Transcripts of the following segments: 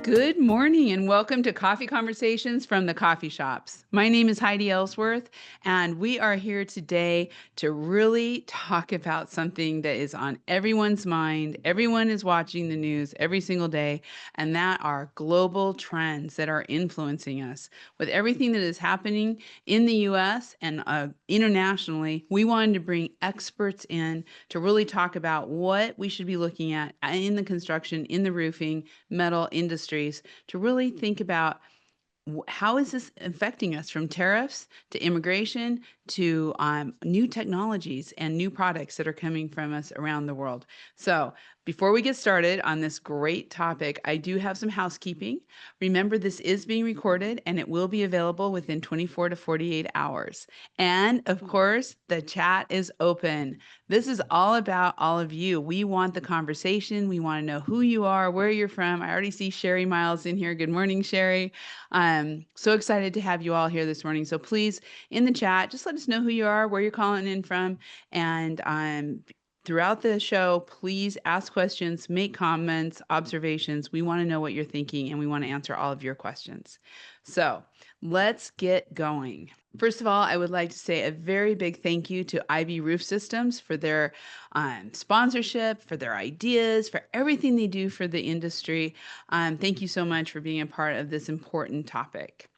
Good morning and welcome to Coffee Conversations from the Coffee Shops. My name is Heidi Ellsworth, and we are here today to really talk about something that is on everyone's mind. Everyone is watching the news every single day, and that are global trends that are influencing us. With everything that is happening in the US and internationally, we wanted to bring experts in to really talk about what we should be looking at in the construction, in the roofing, metal industries to really think about how is this affecting us, from tariffs to immigration to new technologies and new products that are coming from us around the world. So before we get started on this great topic, I do have some housekeeping. Remember, this is being recorded and it will be available within 24 to 48 hours. And of course, the chat is open. This is all about all of you. We want the conversation. We want to know who you are, where you're from. I already see Sherry Miles in here. Good morning, Sherry. I'm so excited to have you all here this morning. So please, in the chat, just let us know who you are, where you're calling in from, and throughout the show, please ask questions, make comments, observations. We want to know what you're thinking, and we want to answer all of your questions. So let's get going. First of all, I would like to say a very big thank you to IB Roof Systems for their sponsorship, for their ideas, for everything they do for the industry. Thank you so much for being a part of this important topic.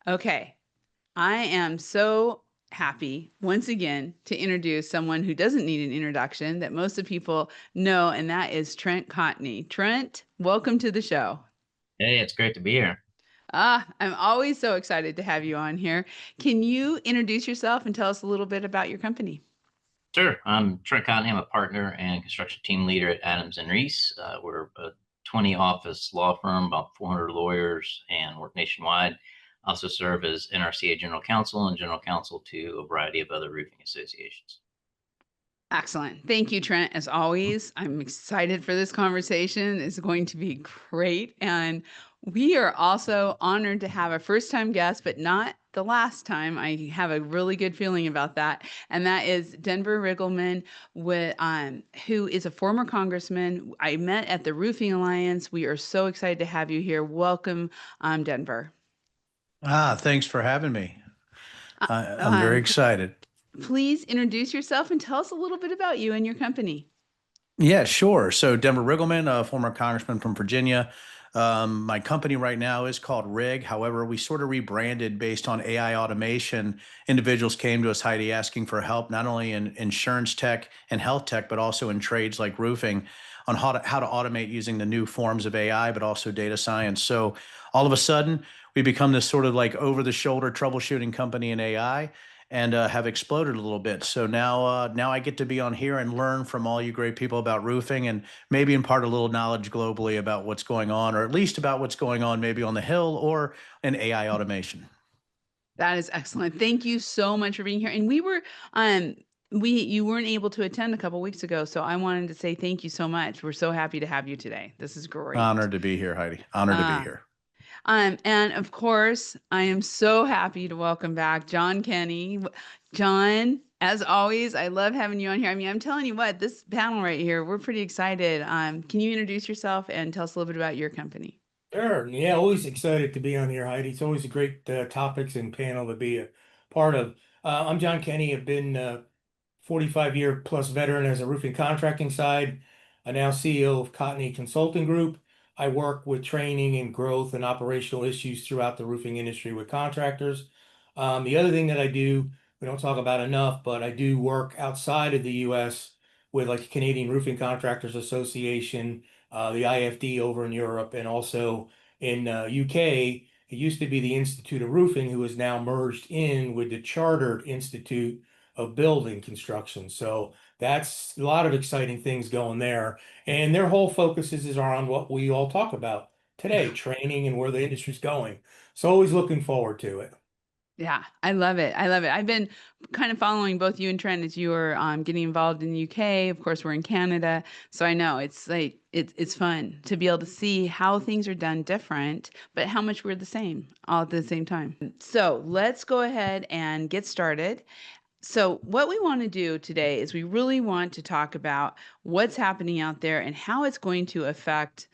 Okay, I am so happy once again to introduce someone who doesn't need an introduction that most of people know, and that is Trent Cotney. Trent, welcome to the show. Hey, it's great to be here. I'm always so excited to have you on here. Can you introduce yourself and tell us a little bit about your company? Sure. I'm Trent Cotney. I'm a partner and construction team leader at Adams and Reese. We're a 20 office law firm, about 400 lawyers, and work nationwide. I also serve as NRCA General Counsel and General Counsel to a variety of other roofing associations. Excellent. Thank you, Trent. As always, I'm excited for this conversation. It's going to be great. And we are also honored to have a first time guest, but not the last time. I have a really good feeling about that. And that is Denver Riggleman, who is a former congressman. I met at the Roofing Alliance. We are so excited to have you here. Welcome, Denver. Thanks for having me. Uh, I'm very excited. Please introduce yourself and tell us a little bit about you and your company. Yeah, sure. So Denver Riggleman, a former congressman from Virginia. My company right now is called Rig. However, we sort of rebranded based on AI automation. Individuals came to us, Heidi, asking for help, not only in insurance tech and health tech, but also in trades like roofing, on how to automate using the new forms of AI, but also data science. So all of a sudden, we become this sort of like over-the-shoulder troubleshooting company in AI, and have exploded a little bit. So now I get to be on here and learn from all you great people about roofing, and maybe impart a little knowledge globally about what's going on, or at least about what's going on maybe on the Hill or in AI automation. That is excellent. Thank you so much for being here. And you weren't able to attend a couple weeks ago, so I wanted to say thank you so much. We're so happy to have you today. This is great. Honored to be here, Heidi. Honored to be Uh, here. and of course, I am so happy to welcome back John Kenney. John, as always, I love having you on here. I mean, I'm telling you what, this panel right here, we're pretty excited. Can you introduce yourself and tell us a little bit about your company? Sure. Yeah, always excited to be on here, Heidi. It's always a great topics and panel to be a part of. I'm John Kenney. I've been 45-year plus veteran as a roofing contracting side. I'm now CEO of Cotney Consulting Group. I work with training and growth and operational issues throughout the roofing industry with contractors. The other thing that I do, we don't talk about enough, but I do work outside of the U.S. with like Canadian Roofing Contractors Association, the IFD over in Europe, and also in UK. It used to be the Institute of Roofing, who is now merged in with the Chartered Institute of Building Construction. So that's a lot of exciting things going there. And their whole focuses are on what we all talk about today, training and where the industry's going. So always looking forward to it. Yeah, I love it. I love it. I've been kind of following both you and Trent as you were getting involved in the UK. Of course, we're in Canada, so I know it's like it's fun to be able to see how things are done different, but how much we're the same all at the same time. So let's go ahead and get started. So, what we want to do today is we really want to talk about what's happening out there and how it's going to affect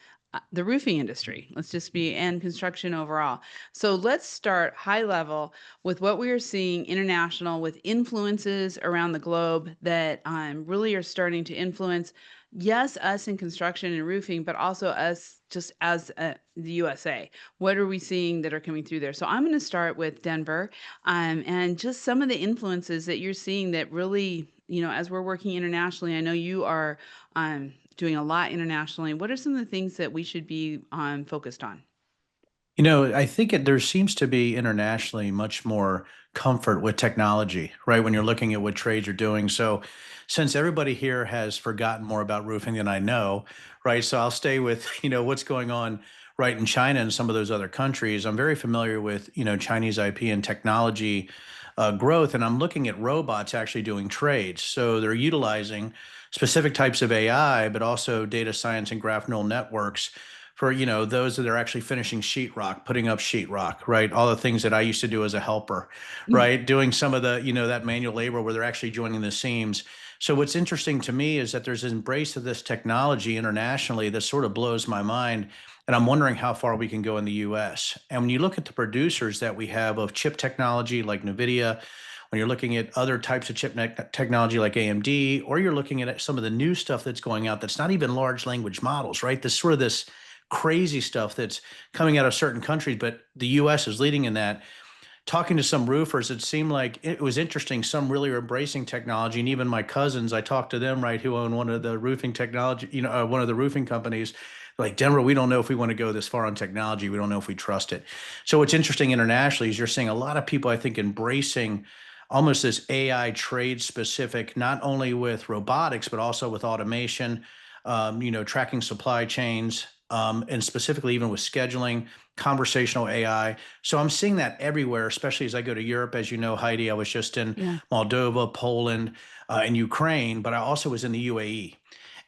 the roofing industry. Let's just be, and construction overall. So let's start high level with what we are seeing international with influences around the globe that really are starting to influence, yes, us in construction and roofing, but also us just as the USA. What are we seeing that are coming through there? So I'm going to start with Denver, and just some of the influences that you're seeing that really, as we're working internationally, I know you are doing a lot internationally. What are some of the things that we should be focused on? I think there seems to be internationally much more comfort with technology, right? When you're looking at what trades are doing. So, since everybody here has forgotten more about roofing than I know, right? So I'll stay with, what's going on right in China and some of those other countries. I'm very familiar with, Chinese IP and technology growth, and I'm looking at robots actually doing trades. So they're utilizing specific types of AI, but also data science and graph neural networks for those that are actually finishing sheetrock, putting up sheetrock, right? All the things that I used to do as a helper, right? Doing some of the that manual labor where they're actually joining the seams. So what's interesting to me is that there's an embrace of this technology internationally that sort of blows my mind, and I'm wondering how far we can go in the U.S. And when you look at the producers that we have of chip technology like NVIDIA, when you're looking at other types of chip technology like AMD, or you're looking at some of the new stuff that's going out that's not even large language models, right? This crazy stuff that's coming out of certain countries, but the US is leading in that. Talking to some roofers, it seemed like it was interesting. Some really are embracing technology. And even my cousins, I talked to them, right, who own one of the roofing technology, one of the roofing companies. Like, Denver, we don't know if we want to go this far on technology. We don't know if we trust it. So what's interesting internationally is you're seeing a lot of people, I think, embracing almost this AI trade specific, not only with robotics, but also with automation, tracking supply chains, and specifically even with scheduling, conversational AI. So I'm seeing that everywhere, especially as I go to Europe. As you know, Heidi, I was just in Yeah. Moldova, Poland, and Ukraine, but I also was in the UAE.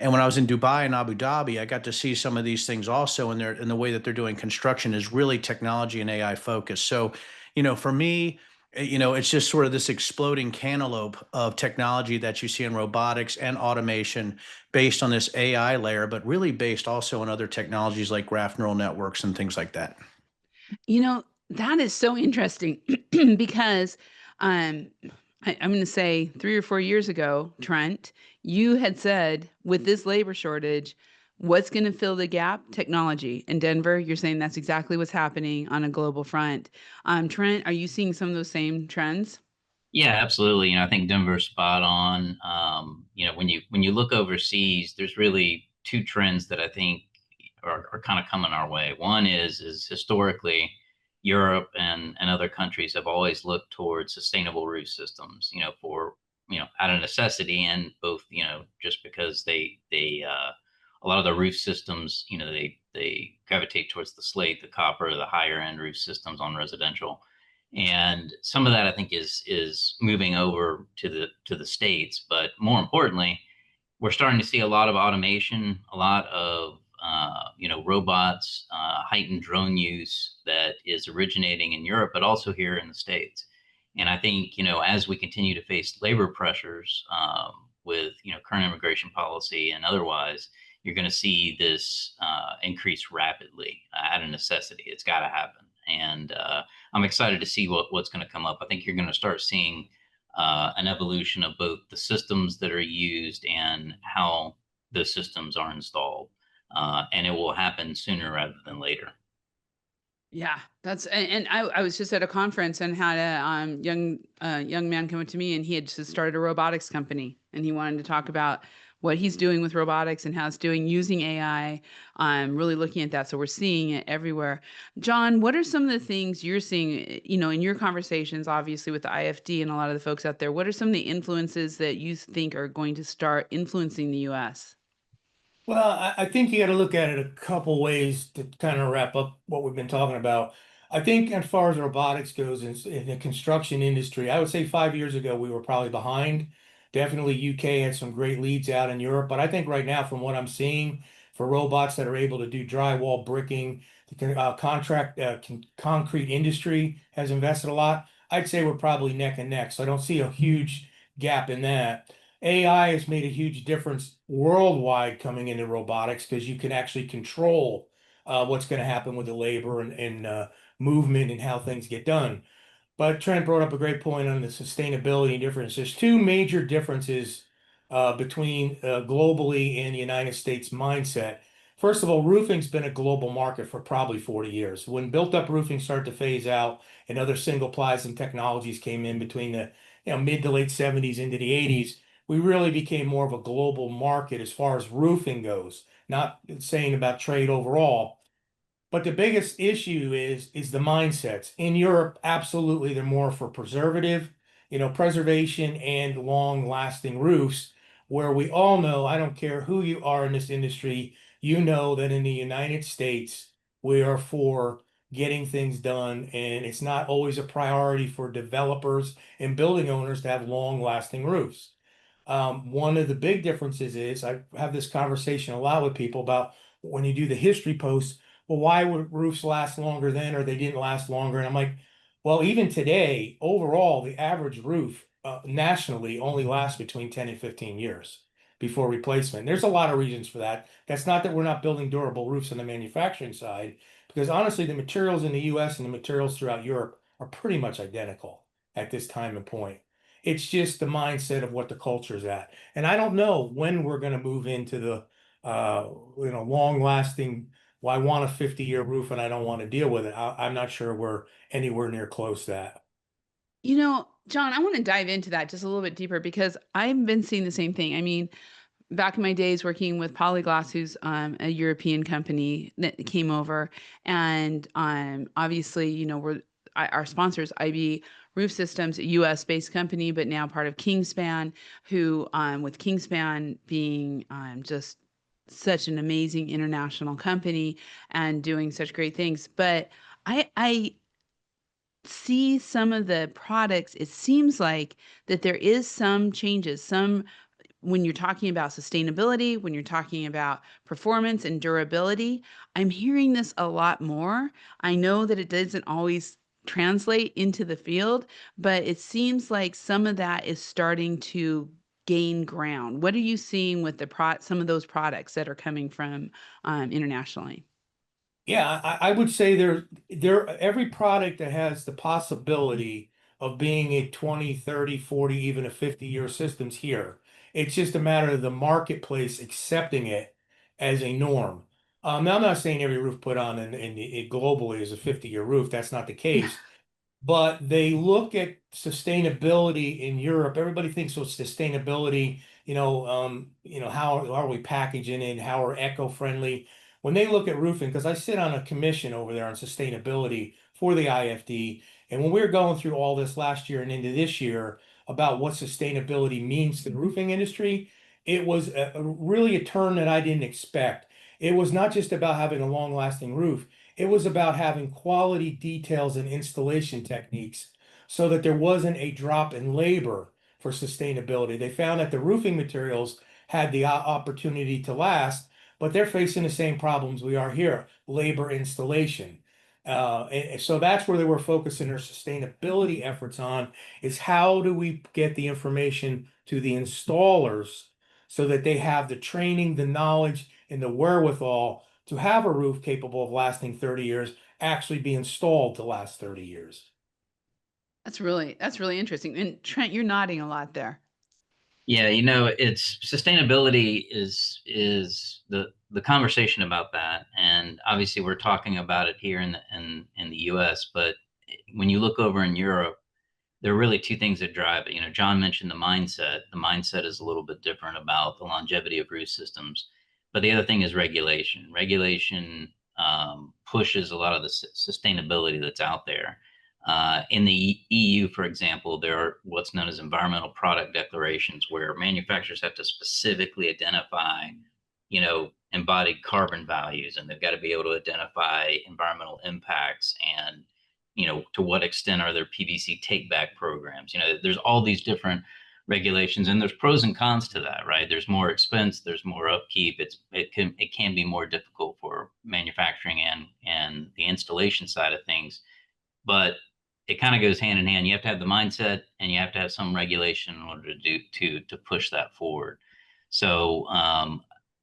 And when I was in Dubai and Abu Dhabi, I got to see some of these things also, and the way that they're doing construction is really technology and AI focused. So, for me, it's just sort of this exploding cantaloupe of technology that you see in robotics and automation based on this AI layer, but really based also on other technologies like graph neural networks and things like that. That is so interesting because um, I'm going to say 3 or 4 years ago, Trent, you had said with this labor shortage, what's going to fill the gap? Technology. In Denver, you're saying that's exactly what's happening on a global front. Trent, are you seeing some of those same trends? Yeah, absolutely. I think Denver's spot on. When you look overseas, there's really two trends that I think are kind of coming our way. One is historically Europe and other countries have always looked towards sustainable roof systems, for out of necessity, and both, just because they a lot of the roof systems, they gravitate towards the slate, the copper, the higher end roof systems on residential. And some of that I think is moving over to the States, but more importantly, we're starting to see a lot of automation, a lot of robots, heightened drone use that is originating in Europe, but also here in the States. And I think as we continue to face labor pressures, with current immigration policy and otherwise, you're going to see this increase rapidly out of necessity. It's got to happen, and I'm excited to see what's going to come up. I think you're going to start seeing an evolution of both the systems that are used and how the systems are installed. And it will happen sooner rather than later. Yeah, that's and I was just at a conference and had a young man come up to me, and he had just started a robotics company, and he wanted to talk about what he's doing with robotics and how it's doing using AI. Really looking at that, so we're seeing it everywhere. John, what are some of the things you're seeing? In your conversations, obviously with the IFD and a lot of the folks out there. What are some of the influences that you think are going to start influencing the U.S.? Well, I think you got to look at it a couple ways to kind of wrap up what we've been talking about. I think as far as robotics goes in the construction industry, I would say 5 years ago we were probably behind. Definitely UK had some great leads out in Europe, but I think right now, from what I'm seeing, for robots that are able to do drywall bricking, the concrete industry has invested a lot. I'd say we're probably neck and neck, so I don't see a huge gap in that. AI has made a huge difference worldwide coming into robotics because you can actually control what's going to happen with the labor and movement and how things get done. But Trent brought up a great point on the sustainability difference. There's two major differences between globally and the United States mindset. First of all, roofing's been a global market for probably 40 years. When built-up roofing started to phase out and other single ply and technologies came in between the mid to late 70s into the 80s, we really became more of a global market as far as roofing goes. Not saying about trade overall. But the biggest issue is the mindsets. In Europe, absolutely, they're more for preservation and long-lasting roofs, where we all know, I don't care who you are in this industry, you know that in the United States, we are for getting things done, and it's not always a priority for developers and building owners to have long-lasting roofs. One of the big differences is I have this conversation a lot with people about when you do the history posts, well, why would roofs last longer then or they didn't last longer? And I'm like, well, even today, overall, the average roof nationally only lasts between 10 and 15 years before replacement. There's a lot of reasons for that. That's not that we're not building durable roofs on the manufacturing side, because honestly, the materials in the US and the materials throughout Europe are pretty much identical at this time and point. It's just the mindset of what the culture is at. And I don't know when we're going to move into the long lasting, well, I want a 50-year roof and I don't want to deal with it. I'm not sure we're anywhere near close to that. John, I want to dive into that just a little bit deeper because I've been seeing the same thing. I mean, back in my days working with Polyglass, who's a European company that came over, and obviously, our sponsors, IB Roof Systems, a U.S.-based company, but now part of Kingspan, who with Kingspan being just such an amazing international company and doing such great things. But I see some of the products, it seems like that there is some changes, when you're talking about sustainability, when you're talking about performance and durability. I'm hearing this a lot more. I know that it doesn't always translate into the field, but it seems like some of that is starting to gain ground. What are you seeing with some of those products that are coming from internationally? Yeah, I would say every product that has the possibility of being a 20, 30, 40, even a 50-year system's here. It's just a matter of the marketplace accepting it as a norm. Now, I'm not saying every roof put on in globally is a 50-year roof. That's not the case. But they look at sustainability in Europe. Everybody thinks of sustainability, how are we packaging it, how are eco-friendly. When they look at roofing, because I sit on a commission over there on sustainability for the IFD, and when we were going through all this last year and into this year about what sustainability means to the roofing industry, it was really a turn that I didn't expect. It was not just about having a long-lasting roof. It was about having quality details and installation techniques so that there wasn't a drop in labor for sustainability. They found that the roofing materials had the opportunity to last, but they're facing the same problems we are here, labor installation. And so that's where they were focusing their sustainability efforts on, is how do we get the information to the installers so that they have the training, the knowledge, and the wherewithal to have a roof capable of lasting 30 years actually be installed to last 30 years. That's really interesting. And Trent, you're nodding a lot there. Yeah, it's sustainability is the conversation about that, and obviously we're talking about it here in the U.S. But when you look over in Europe, there are really two things that drive it. John mentioned the mindset. The mindset is a little bit different about the longevity of roof systems, but the other thing is regulation. Regulation pushes a lot of the sustainability that's out there. In the EU, for example, there are what's known as environmental product declarations, where manufacturers have to specifically identify, embodied carbon values, and they've got to be able to identify environmental impacts and, to what extent are there PVC take back programs. There's all these different regulations, and there's pros and cons to that, right? There's more expense, there's more upkeep. It can be more difficult for manufacturing and the installation side of things, but it kind of goes hand in hand. You have to have the mindset, and you have to have some regulation in order to push that forward. So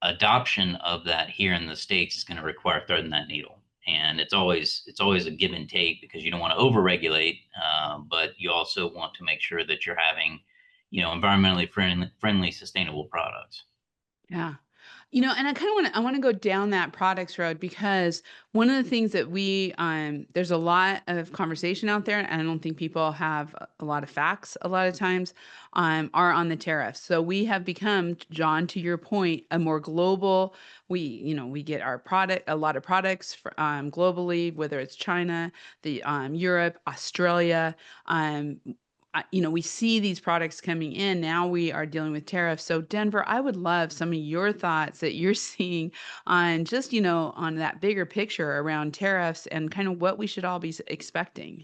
adoption of that here in the States is going to require threading that needle. And it's always a give and take, because you don't want to overregulate, but you also want to make sure that you're having, environmentally friendly, sustainable products. Yeah. And I want to go down that products road, because one of the things that there's a lot of conversation out there, and I don't think people have a lot of facts a lot of times, are on the tariffs. So we have become, John, to your point, a more global, we get a lot of products globally, whether it's China, Europe, Australia, we see these products coming in. Now we are dealing with tariffs. So Denver, I would love some of your thoughts that you're seeing on just, on that bigger picture around tariffs and kind of what we should all be expecting.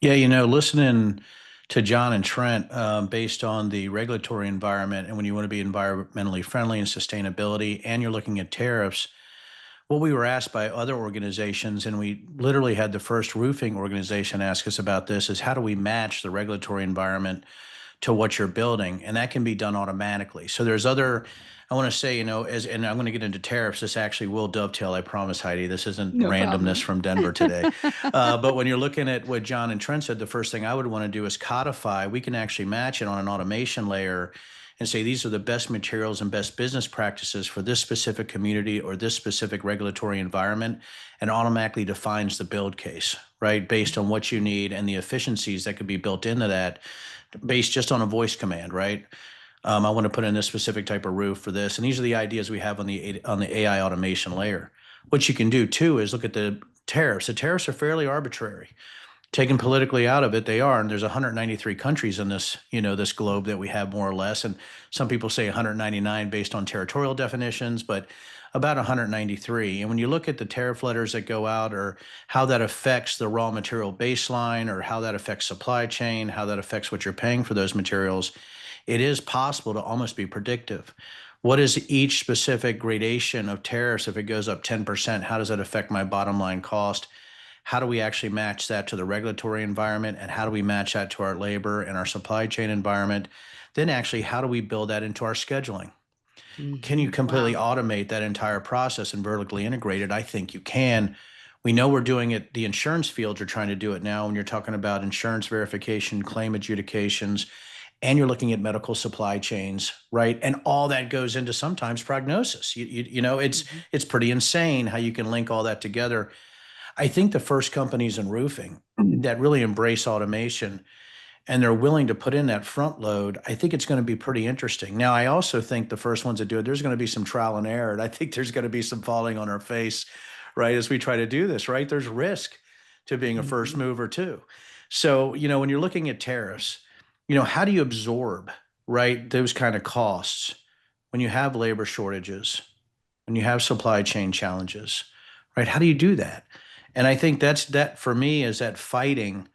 Yeah, listening to John and Trent, based on the regulatory environment, and when you want to be environmentally friendly and sustainability, and you're looking at tariffs, what we were asked by other organizations, and we literally had the first roofing organization ask us about this, is how do we match the regulatory environment to what you're building? And that can be done automatically. So there's I want to say, and I'm going to get into tariffs. This actually will dovetail, I promise, Heidi. This isn't No randomness problem. from Denver today. But when you're looking at what John and Trent said, the first thing I would want to do is codify. We can actually match it on an automation layer and say these are the best materials and best business practices for this specific community or this specific regulatory environment, and automatically defines the build case, right? Based on what you need and the efficiencies that could be built into that, based just on a voice command, right? I want to put in this specific type of roof for this. And these are the ideas we have on the AI automation layer. What you can do too is look at the tariffs. The tariffs are fairly arbitrary. Taken politically out of it, they are. And there's 193 countries in this, this globe that we have, more or less. And some people say 199 based on territorial definitions, but about 193. And when you look at the tariff letters that go out, or how that affects the raw material baseline, or how that affects supply chain, how that affects what you're paying for those materials, it is possible to almost be predictive. What is each specific gradation of tariffs? If it goes up 10%, how does that affect my bottom line cost? How do we actually match that to the regulatory environment? And how do we match that to our labor and our supply chain environment? Then actually, how do we build that into our scheduling? Can you completely Wow. automate that entire process and vertically integrate it? I think you can. We know we're doing it. The insurance fields are trying to do it now. When you're talking about insurance verification, claim adjudications, and you're looking at medical supply chains, right? And all that goes into sometimes prognosis. It's pretty insane how you can link all that together. I think the first companies in roofing that really embrace automation and they're willing to put in that front load, I think it's going to be pretty interesting. Now, I also think the first ones that do it, there's going to be some trial and error. And I think there's going to be some falling on our face, right, as we try to do this, right? There's risk to being a first mover too. So, when you're looking at tariffs, how do you absorb, right, those kind of costs when you have labor shortages, when you have supply chain challenges, right? How do you do that? And I think that for me is that fighting,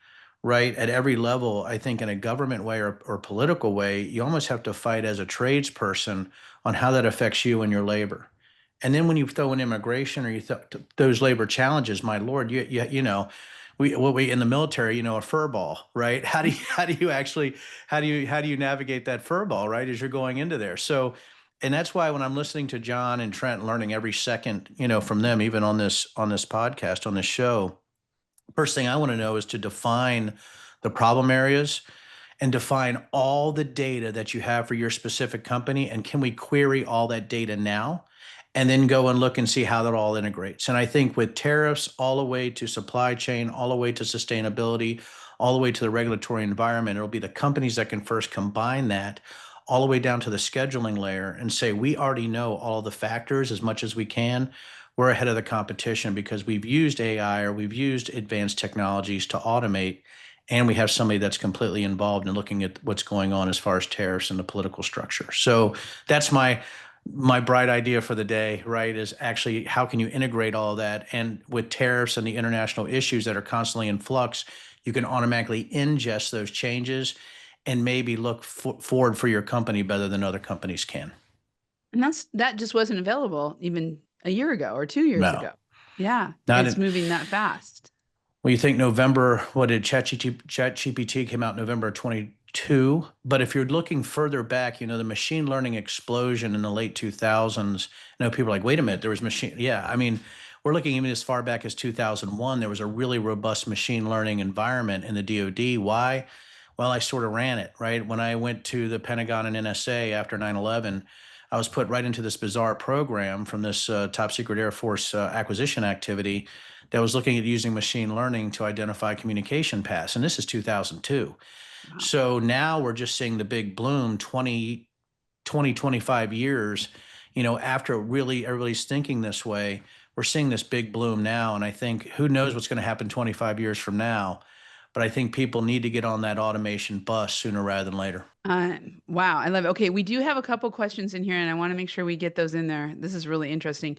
right, at every level. I think in a government way or political way, you almost have to fight as a tradesperson on how that affects you and your labor. And then when you throw in immigration, or those labor challenges, my Lord, we in the military, a fur ball, right? How do you navigate that fur ball, right, as you're going into there? So, and that's why when I'm listening to John and Trent, learning every second, from them, even on this podcast, on this show, first thing I want to know is to define the problem areas and define all the data that you have for your specific company. And can we query all that data now? And then go and look and see how that all integrates. And I think with tariffs all the way to supply chain, all the way to sustainability, all the way to the regulatory environment, it'll be the companies that can first combine that all the way down to the scheduling layer and say, we already know all the factors as much as we can. We're ahead of the competition because we've used AI or we've used advanced technologies to automate, and we have somebody that's completely involved in looking at what's going on as far as tariffs and the political structure. So that's my bright idea for the day, right, is actually how can you integrate all of that? And with tariffs and the international issues that are constantly in flux, you can automatically ingest those changes and maybe look forward for your company better than other companies can. And that just wasn't available even a year ago or 2 years No. ago. Yeah, Not it's moving that fast. Well, you think November, what did ChatGPT came out November 20, two, but if you're looking further back, the machine learning explosion in the late 2000s, people are like, wait a minute, there was machine. Yeah. I mean, we're looking even as far back as 2001, there was a really robust machine learning environment in the DoD. Why? Well, I sort of ran it, right? When I went to the Pentagon and NSA after 9/11, I was put right into this bizarre program from this top secret Air Force acquisition activity that was looking at using machine learning to identify communication paths. And this is 2002. Wow. So now we're just seeing the big bloom 25 years, after really everybody's thinking this way, we're seeing this big bloom now. And I think who knows what's going to happen 25 years from now. But I think people need to get on that automation bus sooner rather than later. Wow, I love it. Okay, we do have a couple questions in here, and I want to make sure we get those in there. This is really interesting.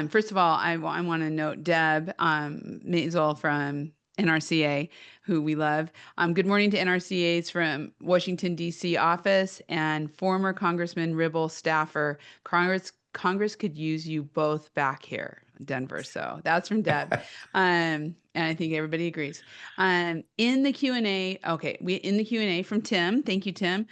First of all, I want to note Deb Maisel from NRCA, who we love. Good morning to NRCA's from Washington, D.C. office, and former Congressman Ribble staffer. Congress could use you both back here, Denver. So that's from Deb. And I think everybody agrees. In the Q&A, in the Q&A from Tim, thank you, Tim.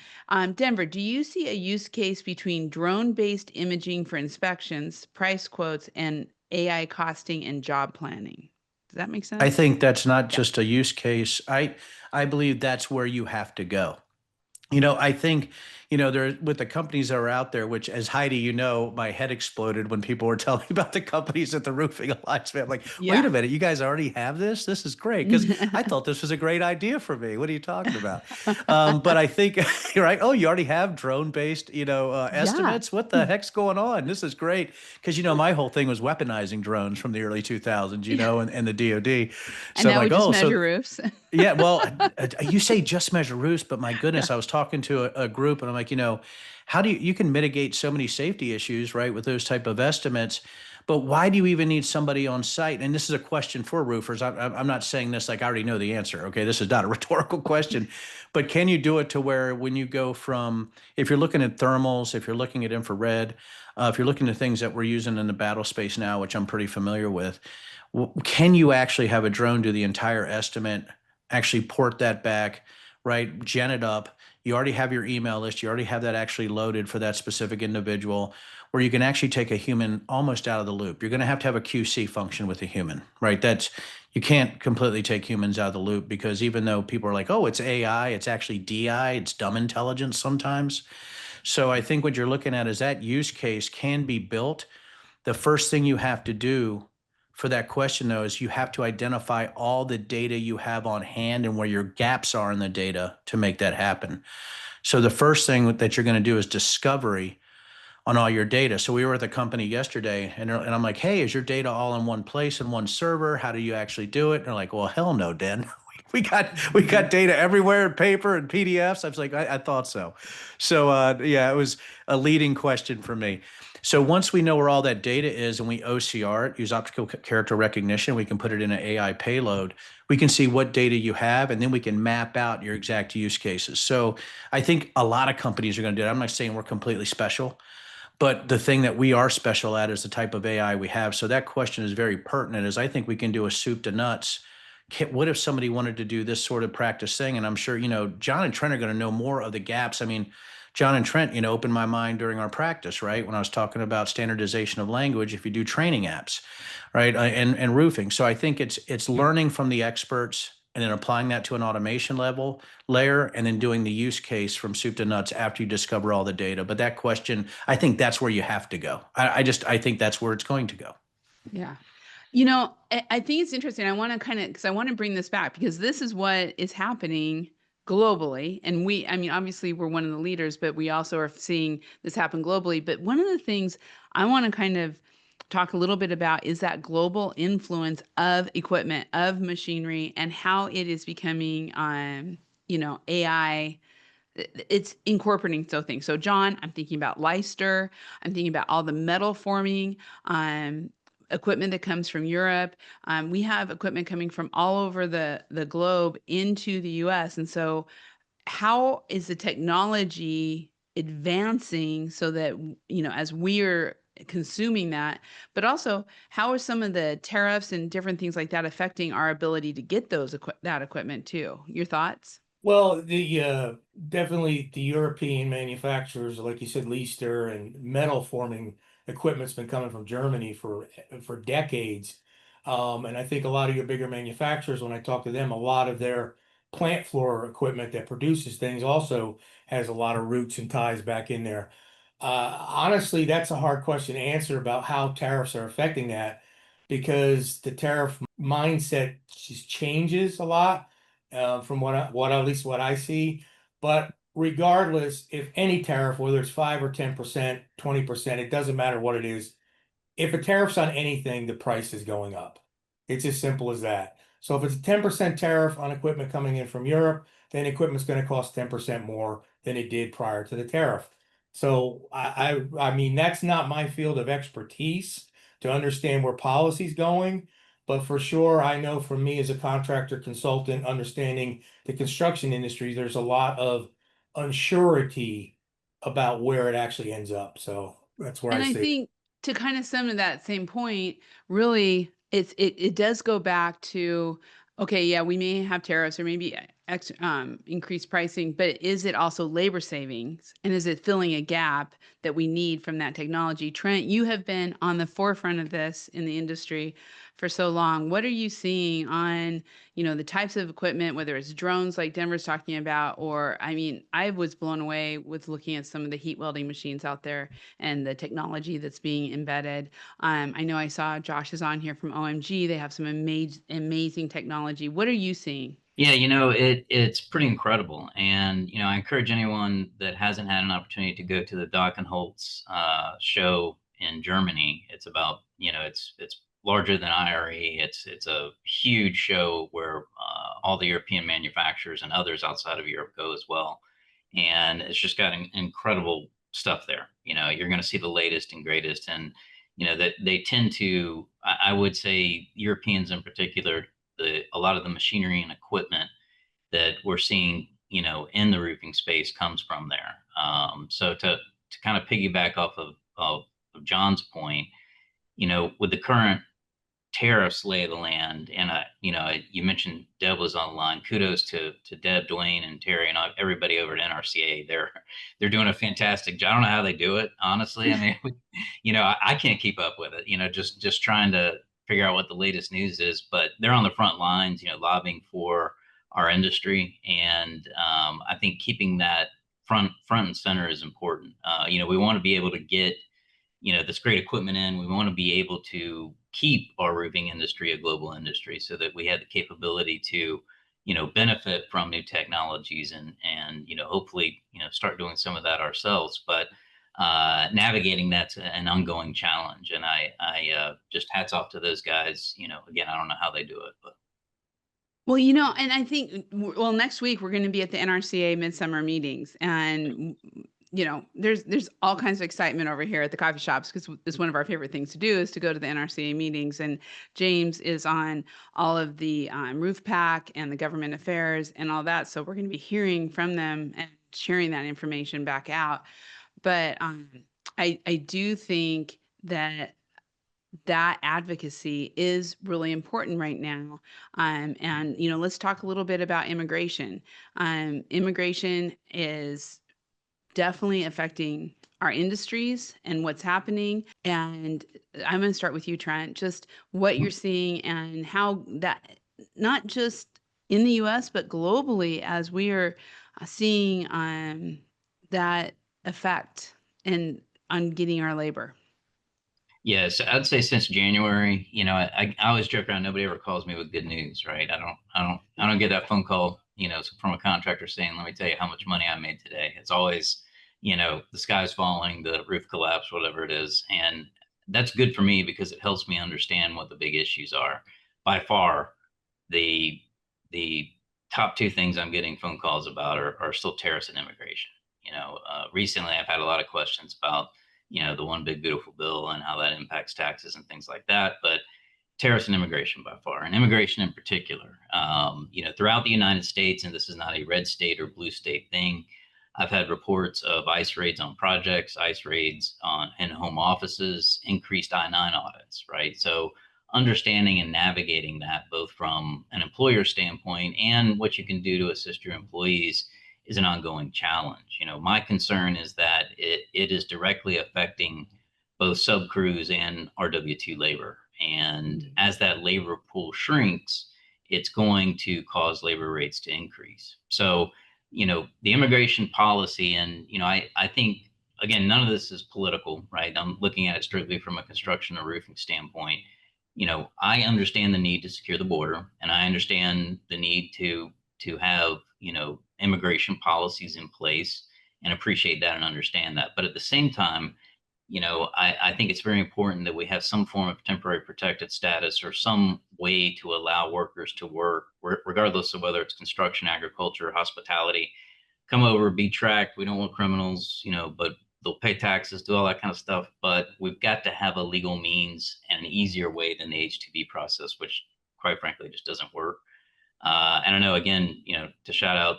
Denver, do you see a use case between drone-based imaging for inspections, price quotes, and AI costing and job planning? Does that make sense? I think that's not just a use case. I believe that's where you have to go. I think, there with the companies that are out there, which as Heidi, my head exploded when people were telling me about the companies at the Roofing Alliance. I'm like, wait a minute, you guys already have this? This is great. Because I thought this was a great idea for me. What are you talking about? But I think you're right. Oh, you already have drone-based, estimates. What the heck's going on? This is great. Because, my whole thing was weaponizing drones from the early 2000s, and the DoD. And now we just measure roofs. Yeah, well, you say just measure roofs, but my goodness, I was talking to a group and I'm like, how do you can mitigate so many safety issues, right, with those type of estimates, but why do you even need somebody on site? And this is a question for roofers. I'm not saying this like I already know the answer. Okay, this is not a rhetorical question, but can you do it to where when you go from, if you're looking at thermals, if you're looking at infrared, if you're looking at things that we're using in the battle space now, which I'm pretty familiar with, can you actually have a drone do the entire estimate, actually port that back, right? Gen it up. You already have your email list. You already have that actually loaded for that specific individual, where you can actually take a human almost out of the loop. You're going to have a QC function with a human, right? You can't completely take humans out of the loop, because even though people are like, oh, it's AI, it's actually DI, it's dumb intelligence sometimes. So I think what you're looking at is that use case can be built. The first thing you have to do for that question, though, is you have to identify all the data you have on hand and where your gaps are in the data to make that happen. So the first thing that you're going to do is discovery on all your data. So we were at the company yesterday, and I'm like, hey, is your data all in one place in one server? How do you actually do it? And they're like, well, hell no, Den. We got data everywhere in paper and PDFs. I was like, I thought so. So yeah, it was a leading question for me. So once we know where all that data is and we OCR it, use optical character recognition, we can put it in an AI payload. We can see what data you have, and then we can map out your exact use cases. So I think a lot of companies are going to do it. I'm not saying we're completely special, but the thing that we are special at is the type of AI we have. So that question is very pertinent, as I think we can do a soup to nuts. What if somebody wanted to do this sort of practice thing? And I'm sure, John and Trent are going to know more of the gaps. I mean, John and Trent, opened my mind during our practice, right? When I was talking about standardization of language, if you do training apps, right? And roofing. So I think it's learning from the experts and then applying that to an automation layer, and then doing the use case from soup to nuts after you discover all the data. But that question, I think that's where you have to go. I think that's where it's going to go. Yeah. I think it's interesting. I want to because I want to bring this back, because this is what is happening globally. And obviously we're one of the leaders, but we also are seeing this happen globally. But one of the things I want to kind of talk a little bit about is that global influence of equipment, of machinery, and how it is becoming, AI. It's incorporating things. So John, I'm thinking about Leicester. I'm thinking about all the metal forming, equipment that comes from Europe. We have equipment coming from all over the globe into the US. And so how is the technology advancing so that, as we're consuming that, but also how are some of the tariffs and different things like that affecting our ability to get that equipment too? Your thoughts? Well, the definitely the European manufacturers, like you said, Leicester and metal forming equipment's been coming from Germany for decades. And I think a lot of your bigger manufacturers, when I talk to them, a lot of their plant floor equipment that produces things also has a lot of roots and ties back in there. Honestly, that's a hard question to answer about how tariffs are affecting that because the tariff mindset just changes a lot from what at least what I see. But regardless, if any tariff, whether it's 5 or 10%, 20%, it doesn't matter what it is. If a tariff's on anything, the price is going up. It's as simple as that. So if it's a 10% tariff on equipment coming in from Europe, then equipment's going to cost 10% more than it did prior to the tariff. So I mean that's not my field of expertise to understand where policy's going, but for sure I know for me as a contractor consultant understanding the construction industry, there's a lot of unsurety about where it actually ends up. So that's where And I I see it. think to kind of sum to that same point, really, it does go back to, okay, yeah, we may have tariffs or maybe increased pricing, but is it also labor savings? And is it filling a gap that we need from that technology? Trent, you have been on the forefront of this in the industry for so long. What are you seeing on, the types of equipment, whether it's drones like Denver's talking about, or I mean, I was blown away with looking at some of the heat welding machines out there and the technology that's being embedded. I know I saw Josh is on here from OMG. They have some amazing technology. What are you seeing? Yeah, it's pretty incredible. And, I encourage anyone that hasn't had an opportunity to go to the Doc and Holtz show in Germany. It's about, it's larger than IRE. It's a huge show where all the European manufacturers and others outside of Europe go as well. And it's just got incredible stuff there. You're going to see the latest and greatest. And, that they tend to, I would say Europeans in particular, a lot of the machinery and equipment that we're seeing, in the roofing space comes from there. So to kind of piggyback off of John's point, with the current tariffs lay of the land, and you mentioned Deb was online. Kudos to Deb, Dwayne, and Terry, and everybody over at NRCA. They're doing a fantastic job. I don't know how they do it, honestly. I mean, I can't keep up with it. Just trying to figure out what the latest news is, but they're on the front lines, lobbying for our industry, and I think keeping that front and center is important. We want to be able to get this great equipment in. We want to be able to keep our roofing industry a global industry so that we have the capability to, benefit from new technologies and hopefully, start doing some of that ourselves. But navigating that's an ongoing challenge. And I just hats off to those guys. Again, I don't know how they do it, but. Well, and I think, well, next week we're going to be at the NRCA Midsummer Meetings, and there's all kinds of excitement over here at the coffee shops because it's one of our favorite things to do is to go to the NRCA meetings. And James is on all of the roof pack and the government affairs and all that. So we're going to be hearing from them and sharing that information back out. But I do think that advocacy is really important right now. And, let's talk a little bit about immigration. Immigration is definitely affecting our industries and what's happening. And I'm going to start with you, Trent, just what you're seeing and how that, not just in the US, but globally, as we are seeing that effect and on getting our labor. Yes, I'd say since January, I always joke around. Nobody ever calls me with good news, right? I don't get that phone call, from a contractor saying, "Let me tell you how much money I made today." It's always, the sky's falling, the roof collapse, whatever it is, and that's good for me because it helps me understand what the big issues are. By far, the the top two things I'm getting phone calls about are still tariffs and immigration. Recently I've had a lot of questions about the one big beautiful bill and how that impacts taxes and things like that. But tariffs and immigration by far, and immigration in particular, throughout the United States, and this is not a red state or blue state thing. I've had reports of ICE raids on projects, ICE raids on in home offices, increased I-9 audits, right? So understanding and navigating that both from an employer standpoint and what you can do to assist your employees is an ongoing challenge. My concern is that it is directly affecting both subcrews and our W-2 labor. And as that labor pool shrinks, it's going to cause labor rates to increase. So, the immigration policy, and, I think, again, none of this is political, right? I'm looking at it strictly from a construction or roofing standpoint. I understand the need to secure the border, and I understand the need to have, immigration policies in place, and appreciate that and understand that. But at the same time, I think it's very important that we have some form of temporary protected status or some way to allow workers to work, regardless of whether it's construction, agriculture, hospitality, come over, be tracked. We don't want criminals, but they'll pay taxes, do all that kind of stuff. But we've got to have a legal means and an easier way than the H-2B process, which quite frankly just doesn't work. And I know, again, to shout out,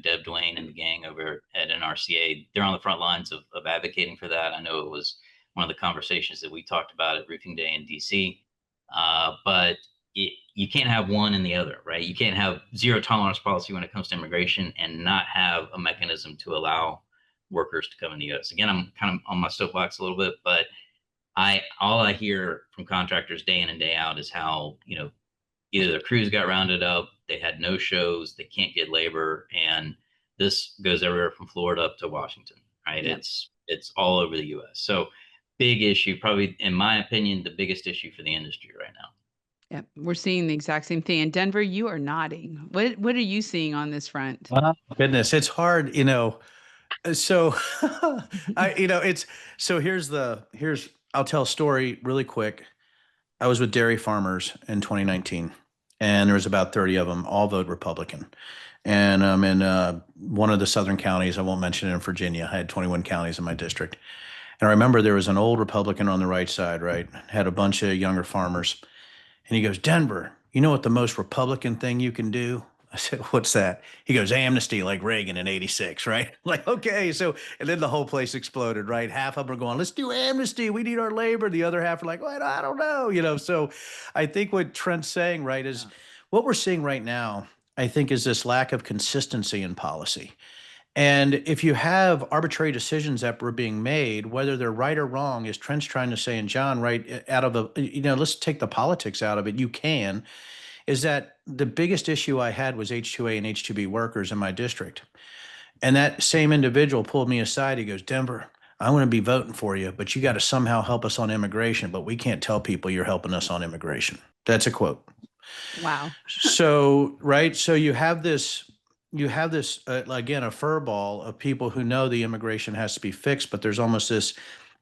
Deb, Dwayne, and the gang over at NRCA, they're on the front lines of advocating for that. I know it was one of the conversations that we talked about at Roofing Day in DC. But you can't have one and the other, right? You can't have zero tolerance policy when it comes to immigration and not have a mechanism to allow workers to come in the U.S. Again, I'm kind of on my soapbox a little bit, but all I hear from contractors day in and day out is how, either the crews got rounded up, they had no shows, they can't get labor, and this goes everywhere from Florida up to Washington, right? Yeah. It's all over the U.S. So big issue, probably, in my opinion, the biggest issue for the industry right now. Yeah, we're seeing the exact same thing. And Denver, you are nodding. What are you seeing on this front? Oh, goodness, it's hard, So I'll tell a story really quick. I was with dairy farmers in 2019, and there was about 30 of them, all vote Republican. And I'm in one of the southern counties. I won't mention it, in Virginia. I had 21 counties in my district. And I remember there was an old Republican on the right side, right? Had a bunch of younger farmers. And he goes, Denver, you know what the most Republican thing you can do? I said, what's that? He goes, amnesty, like Reagan in 86, right? Like, okay. So, and then the whole place exploded, right? Half of them are going, let's do amnesty. We need our labor. The other half are like, well, I don't know, So I think what Trent's saying, right, is what we're seeing right now, I think, is this lack of consistency in policy. And if you have arbitrary decisions that were being made, whether they're right or wrong, as Trent's trying to say, and John, right, out of let's take the politics out of it. You can. Is that the biggest issue I had was H-2A and H-2B workers in my district. And that same individual pulled me aside. He goes, Denver, I want to be voting for you, but you got to somehow help us on immigration, but we can't tell people you're helping us on immigration. That's a quote. Wow. So, right. So you have this, again, a furball of people who know the immigration has to be fixed, but there's almost this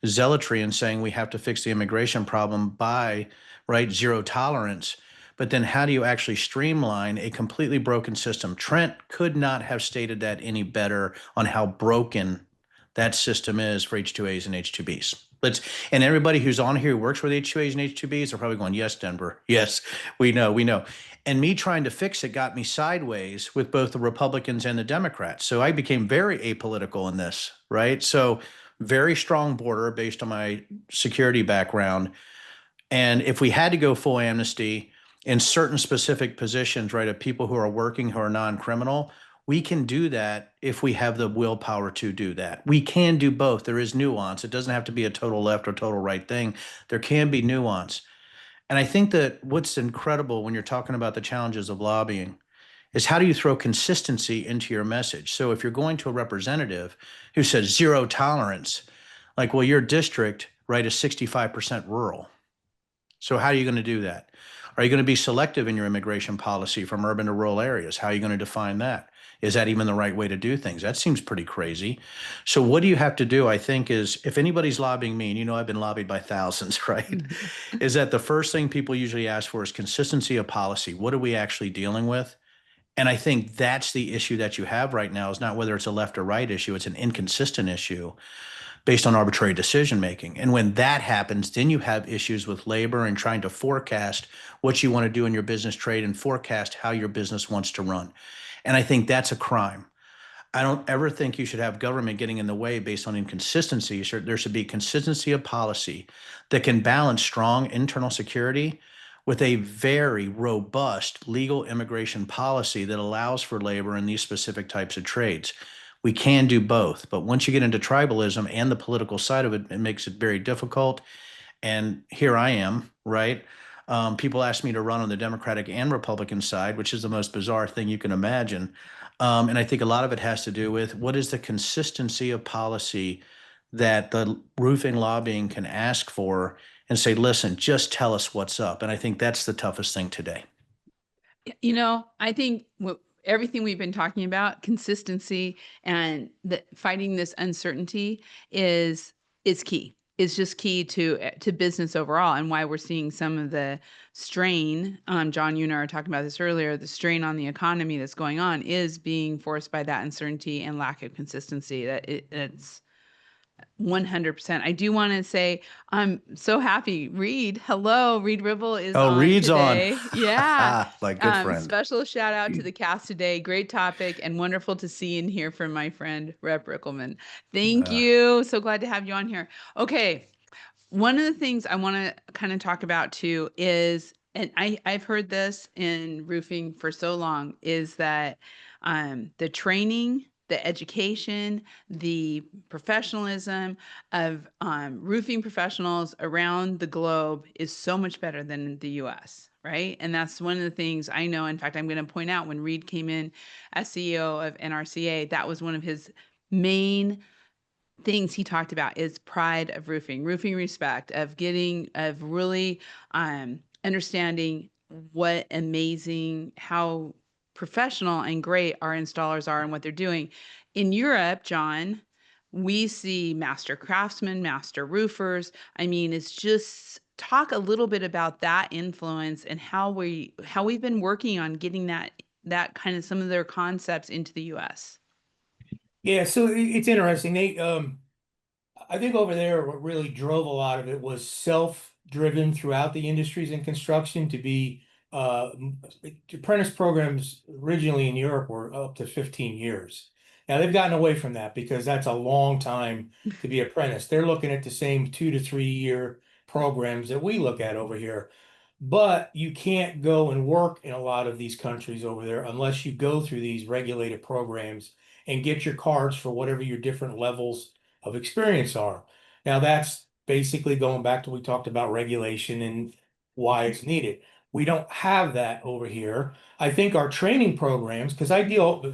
zealotry in saying we have to fix the immigration problem by, right, zero tolerance. But then how do you actually streamline a completely broken system? Trent could not have stated that any better on how broken that system is for H-2As and H-2Bs. And everybody who's on here who works with H-2As and H-2Bs are probably going, yes, Denver. Yes, we know. And me trying to fix it got me sideways with both the Republicans and the Democrats. So I became very apolitical in this, right? So very strong border based on my security background. And if we had to go full amnesty in certain specific positions, right, of people who are working, who are non-criminal, we can do that if we have the willpower to do that. We can do both. There is nuance. It doesn't have to be a total left or total right thing. There can be nuance. And I think that what's incredible when you're talking about the challenges of lobbying is how do you throw consistency into your message? So if you're going to a representative who says zero tolerance, like, well, your district, right, is 65% rural. So how are you going to do that? Are you going to be selective in your immigration policy from urban to rural areas? How are you going to define that? Is that even the right way to do things? That seems pretty crazy. So what do you have to do, I think, is if anybody's lobbying me, and I've been lobbied by thousands, right, is that the first thing people usually ask for is consistency of policy. What are we actually dealing with? And I think that's the issue that you have right now, is not whether it's a left or right issue. It's an inconsistent issue based on arbitrary decision making. And when that happens, then you have issues with labor and trying to forecast what you want to do in your business trade and forecast how your business wants to run. And I think that's a crime. I don't ever think you should have government getting in the way based on inconsistency. There should be consistency of policy that can balance strong internal security with a very robust legal immigration policy that allows for labor in these specific types of trades. We can do both, but once you get into tribalism and the political side of it, it makes it very difficult. And here I am, right? People ask me to run on the Democratic and Republican side, which is the most bizarre thing you can imagine. And I think a lot of it has to do with what is the consistency of policy that the roofing lobbying can ask for and say, listen, just tell us what's up. And I think that's the toughest thing today. You know, I think everything we've been talking about, consistency and fighting this uncertainty is key. It's just key to business overall, and why we're seeing some of the strain. John, you and I were talking about this earlier. The strain on the economy that's going on is being forced by that uncertainty and lack of consistency. It's 100%. I do want to say I'm so happy. Reed, hello. Reed Ribble is Oh, on Reed's today. on. Yeah. My good friend. Special shout out to the cast today. Great topic and wonderful to see and hear from my friend Rep Riggleman. Thank you. So glad to have you on here. Okay. One of the things I want to kind of talk about too is, and I've heard this in roofing for so long, is that the training, the education, the professionalism of roofing professionals around the globe is so much better than in the US, right? And that's one of the things I know. In fact, I'm going to point out when Reed came in as CEO of NRCA, that was one of his main things he talked about is pride of roofing respect, of really understanding what amazing, how professional and great our installers are and what they're doing. In Europe, John, we see master craftsmen, master roofers. I mean, it's just talk a little bit about that influence and how we've been working on getting that kind of some of their concepts into the US. Yeah, so it's interesting. I think over there, what really drove a lot of it was self-driven throughout the industries in construction to be apprentice programs originally in Europe were up to 15 years. Now they've gotten away from that because that's a long time to be apprentice. They're looking at the same 2 to 3 year programs that we look at over here. But you can't go and work in a lot of these countries over there unless you go through these regulated programs and get your cards for whatever your different levels of experience are. Now that's basically going back to we talked about regulation and why it's needed. We don't have that over here. I think our training programs, because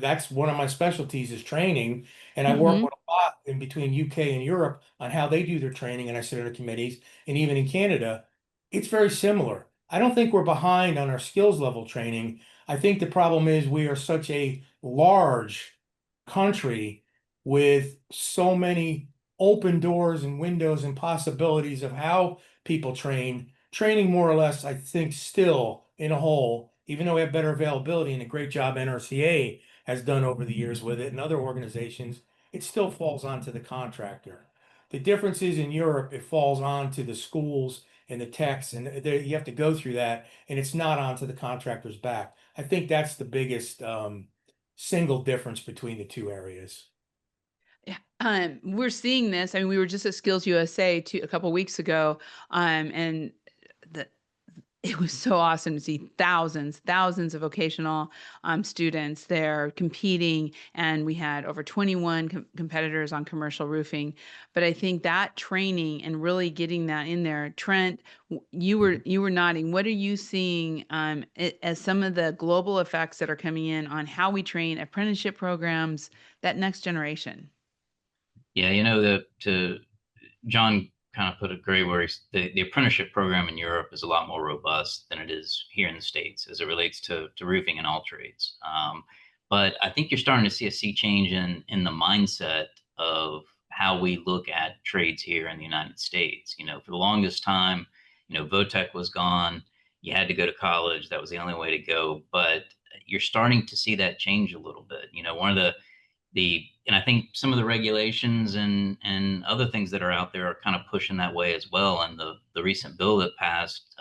that's one of my specialties is training, and I work with a lot in between UK and Europe on how they do their training, and I sit on the committees, and even in Canada, it's very similar. I don't think we're behind on our skills level training. I think the problem is we are such a large country with so many open doors and windows and possibilities of how people train. Training more or less, I think, still in a whole, even though we have better availability and a great job NRCA has done over the years with it and other organizations, it still falls onto the contractor. The difference is in Europe, it falls onto the schools and the techs, and you have to go through that, and it's not onto the contractor's back. I think that's the biggest single difference between the two areas. Yeah, we're seeing this. I mean, we were just at Skills USA a couple weeks ago, and it was so awesome to see thousands of vocational students there competing, and we had over 21 competitors on commercial roofing. But I think that training and really getting that in there, Trent, you were nodding. What are you seeing as some of the global effects that are coming in on how we train apprenticeship programs, that next generation? Yeah, John kind of put it great where the apprenticeship program in Europe is a lot more robust than it is here in the States as it relates to roofing and all trades. But I think you're starting to see a sea change in the mindset of how we look at trades here in the United States. For the longest time, VOTEC was gone. You had to go to college. That was the only way to go. But you're starting to see that change a little bit. One of and I think some of the regulations and other things that are out there are kind of pushing that way as well. And the recent bill that passed,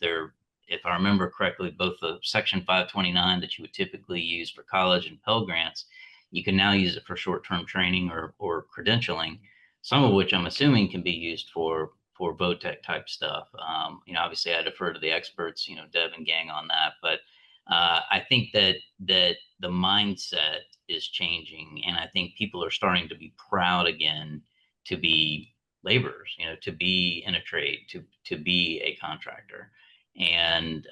if I remember correctly, both the Section 529 that you would typically use for college and Pell Grants, you can now use it for short-term training or credentialing, some of which I'm assuming can be used for for VOTEC type stuff. Obviously I defer to the experts, Deb and gang on that, but I think that the mindset is changing, and I think people are starting to be proud again to be laborers, to be in a trade, to be a contractor. And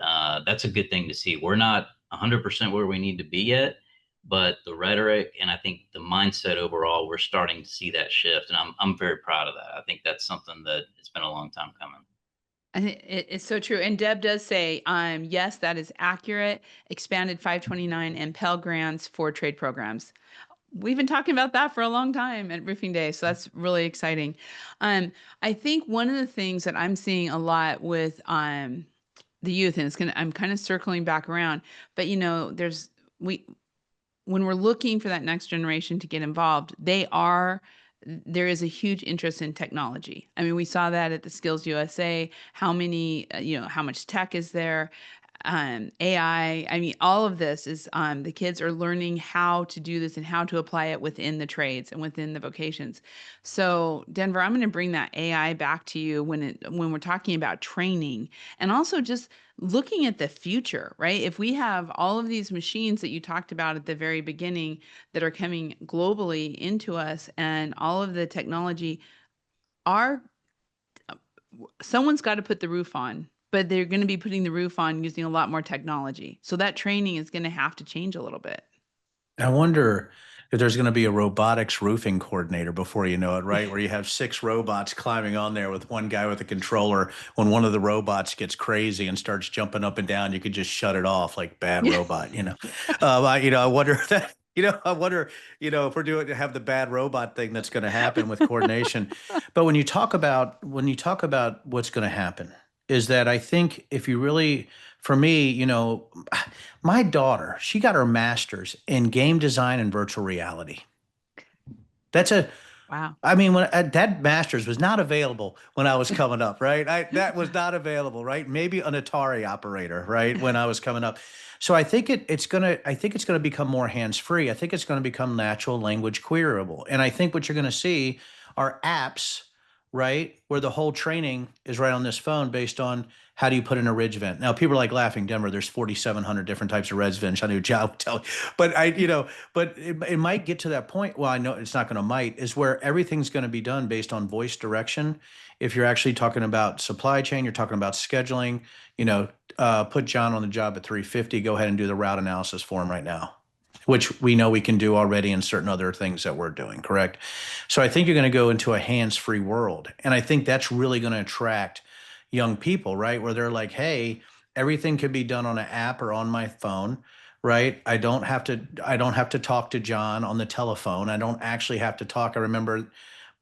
that's a good thing to see. We're not 100% where we need to be yet, but the rhetoric and I think the mindset overall, we're starting to see that shift. And I'm very proud of that. I think that's something that it's been a long time coming. I think it's so true. And Deb does say, yes, that is accurate. Expanded 529 and Pell grants for trade programs. We've been talking about that for a long time at Roofing Day, so that's really exciting. I think one of the things that I'm seeing a lot with the youth, and I'm kind of circling back around, but when we're looking for that next generation to get involved, there is a huge interest in technology. I mean, we saw that at the Skills USA, how much tech is there, AI. I mean, all of this is, the kids are learning how to do this and how to apply it within the trades and within the vocations. So Denver, I'm going to bring that AI back to you when we're talking about training, and also just looking at the future, right? If we have all of these machines that you talked about at the very beginning that are coming globally into us, and all of the technology, someone's got to put the roof on, but they're going to be putting the roof on using a lot more technology. So that training is going to have to change a little bit. I wonder if there's going to be a robotics roofing coordinator before you know it, right? Where you have 6 robots climbing on there with one guy with a controller. When one of the robots gets crazy and starts jumping up and down, you could just shut it off like bad robot. I wonder if that. I wonder, if we're doing to have the bad robot thing that's going to happen with coordination. But when you talk about what's going to happen, is that I think if you really, for me, my daughter, she got her master's in game design and virtual reality. Wow. I mean, when that master's was not available when I was coming up, right? That was not available, right? Maybe an Atari operator, right? When I was coming up. So I think it's gonna become more hands-free. I think it's gonna become natural language queryable. And I think what you're gonna see are apps, right? Where the whole training is right on this phone based on how do you put in a ridge vent. Now people are like laughing, Denver, there's 4,700 different types of ridge vents. I knew John would tell you. But but it might get to that point. Well, I know it's not going to might, is where everything's going to be done based on voice direction. If you're actually talking about supply chain, you're talking about scheduling, put John on the job at 350, go ahead and do the route analysis for him right now, which we know we can do already in certain other things that we're doing, correct? So I think you're going to go into a hands-free world. And I think that's really going to attract young people, right? Where they're like, hey, everything can be done on an app or on my phone, right? I don't have to talk to John on the telephone. I don't actually have to talk. I remember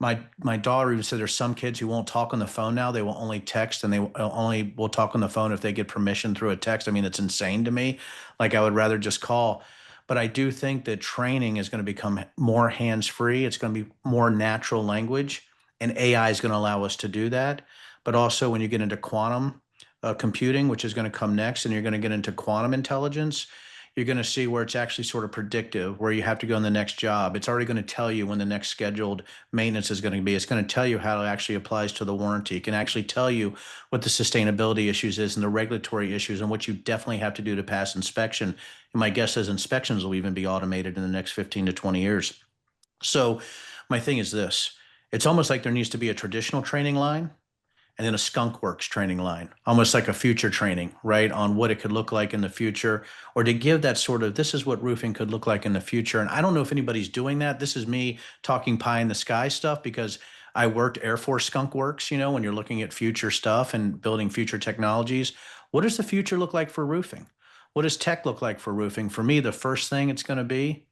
my daughter even said there's some kids who won't talk on the phone now. They will only text, and they only will talk on the phone if they get permission through a text. I mean, it's insane to me. Like, I would rather just call. But I do think that training is going to become more hands-free. It's going to be more natural language, and AI is going to allow us to do that. But also when you get into quantum computing, which is going to come next, and you're going to get into quantum intelligence, you're going to see where it's actually sort of predictive, where you have to go in the next job. It's already going to tell you when the next scheduled maintenance is going to be. It's going to tell you how it actually applies to the warranty. It can actually tell you what the sustainability issues is and the regulatory issues and what you definitely have to do to pass inspection. And my guess is inspections will even be automated in the next 15 to 20 years. So my thing is this. It's almost like there needs to be a traditional training line and then a skunk works training line, almost like a future training, right? On what it could look like in the future, or to give that sort of, this is what roofing could look like in the future. And I don't know if anybody's doing that. This is me talking pie in the sky stuff because I worked Air Force skunk works, when you're looking at future stuff and building future technologies. What does the future look like for roofing? What does tech look like for roofing? For me, the first thing it's going to be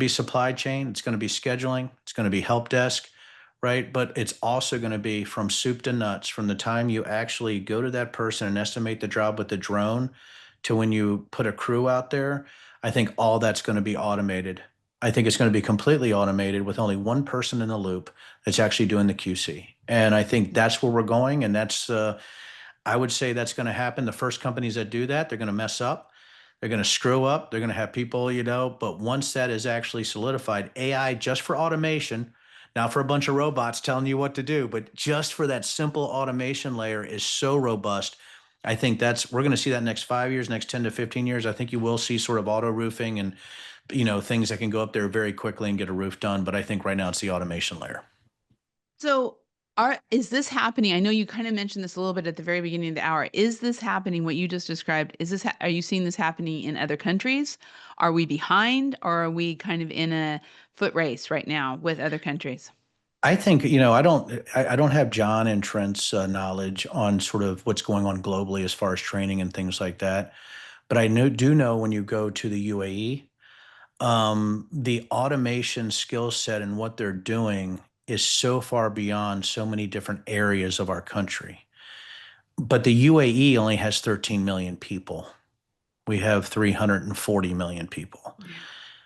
supply chain. It's going to be scheduling. It's going to be help desk. Right. But it's also going to be from soup to nuts, from the time you actually go to that person and estimate the job with the drone to when you put a crew out there. I think all that's going to be automated. I think it's going to be completely automated with only one person in the loop that's actually doing the QC. And I think that's where we're going. And I would say that's going to happen. The first companies that do that, they're going to mess up. They're going to screw up. They're going to have people, but once that is actually solidified, AI just for automation, not for a bunch of robots telling you what to do, but just for that simple automation layer is so robust. I think we're going to see that next 5 years, next 10 to 15 years. I think you will see sort of auto roofing and, things that can go up there very quickly and get a roof done. But I think right now it's the automation layer. So is this happening? I know you kind of mentioned this a little bit at the very beginning of the hour. Is this happening, what you just described? Are you seeing this happening in other countries? Are we behind, or are we kind of in a foot race right now with other countries? I think, I don't have John and Trent's knowledge on sort of what's going on globally as far as training and things like that. But do know when you go to the UAE, the automation skill set and what they're doing is so far beyond so many different areas of our country. But the UAE only has 13 million people. We have 340 million people. Yeah.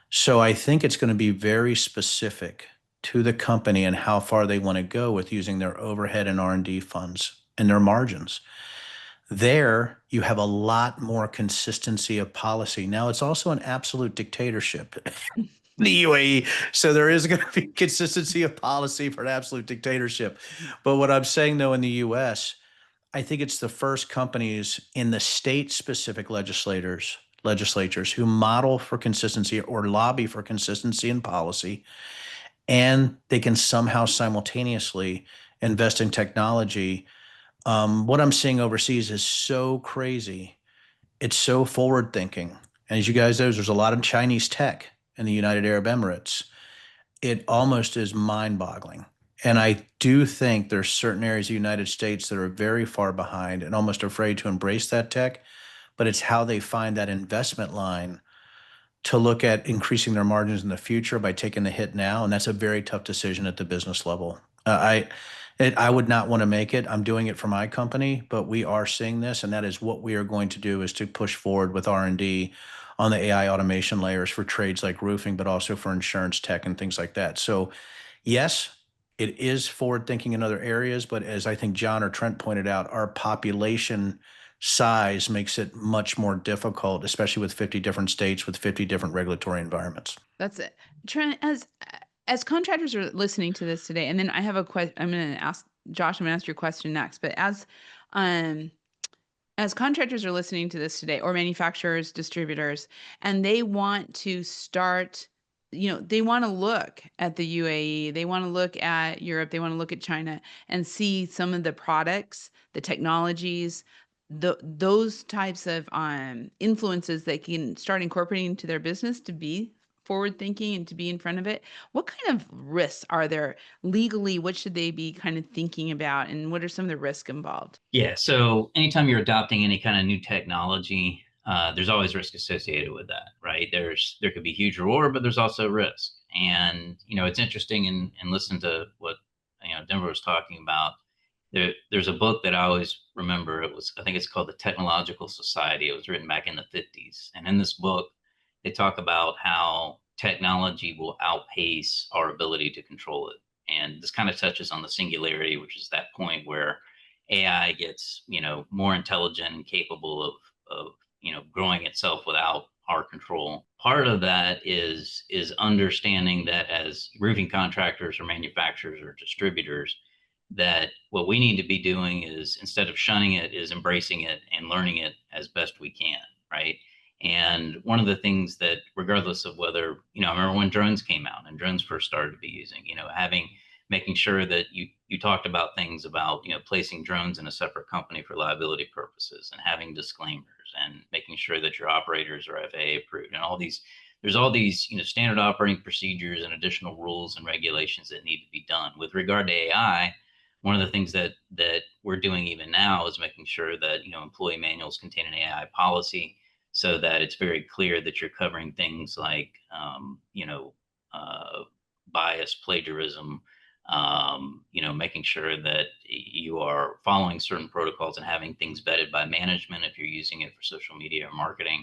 So I think it's going to be very specific to the company and how far they want to go with using their overhead and R&D funds and their margins. There, you have a lot more consistency of policy. Now, it's also an absolute dictatorship, the UAE. So there is going to be consistency of policy for an absolute dictatorship. But what I'm saying, though, in the US, I think it's the first companies in the state-specific legislatures who model for consistency or lobby for consistency in policy, and they can somehow simultaneously invest in technology. What I'm seeing overseas is so crazy. It's so forward thinking. And as you guys know, there's a lot of Chinese tech in the United Arab Emirates. It almost is mind boggling. And I do think there's certain areas of the United States that are very far behind and almost afraid to embrace that tech, but it's how they find that investment line to look at increasing their margins in the future by taking the hit now. And that's a very tough decision at the business level. I would not want to make it. I'm doing it for my company, but we are seeing this, and that is what we are going to do, is to push forward with R&D on the AI automation layers for trades like roofing, but also for insurance tech and things like that. So yes, it is forward thinking in other areas, but as I think John or Trent pointed out, our population size makes it much more difficult, especially with 50 different states with 50 different regulatory environments. That's it. Trent, as contractors are listening to this today, and then I have a question. I'm going to ask Josh. I'm going to ask your question next. But as contractors are listening to this today, or manufacturers, distributors, and they want to start, they want to look at the UAE, they want to look at Europe, they want to look at China and see some of the products, the technologies, those types of influences they can start incorporating into their business to be forward thinking and to be in front of it. What kind of risks are there legally? What should they be kind of thinking about, and what are some of the risks involved? Yeah. So anytime you're adopting any kind of new technology, there's always risk associated with that, right? There could be huge reward, but there's also risk. And, it's interesting and listen to what, Denver was talking about. There's a book that I always remember. I think it's called The Technological Society. It was written back in the 50s. And in this book, they talk about how technology will outpace our ability to control it. And this kind of touches on the singularity, which is that point where AI gets, more intelligent and capable of growing itself without our control. Part of that is understanding that as roofing contractors or manufacturers or distributors, that what we need to be doing is, instead of shunning it, is embracing it and learning it as best we can, right? And one of the things that, regardless of whether, I remember when drones came out and drones first started to be using, making sure that you talked about things about, placing drones in a separate company for liability purposes and having disclaimers and making sure that your operators are FAA approved and there's all these, standard operating procedures and additional rules and regulations that need to be done. With regard to AI, one of the things that we're doing even now is making sure that, employee manuals contain an AI policy, so that it's very clear that you're covering things like, bias, plagiarism, making sure that you are following certain protocols and having things vetted by management if you're using it for social media or marketing.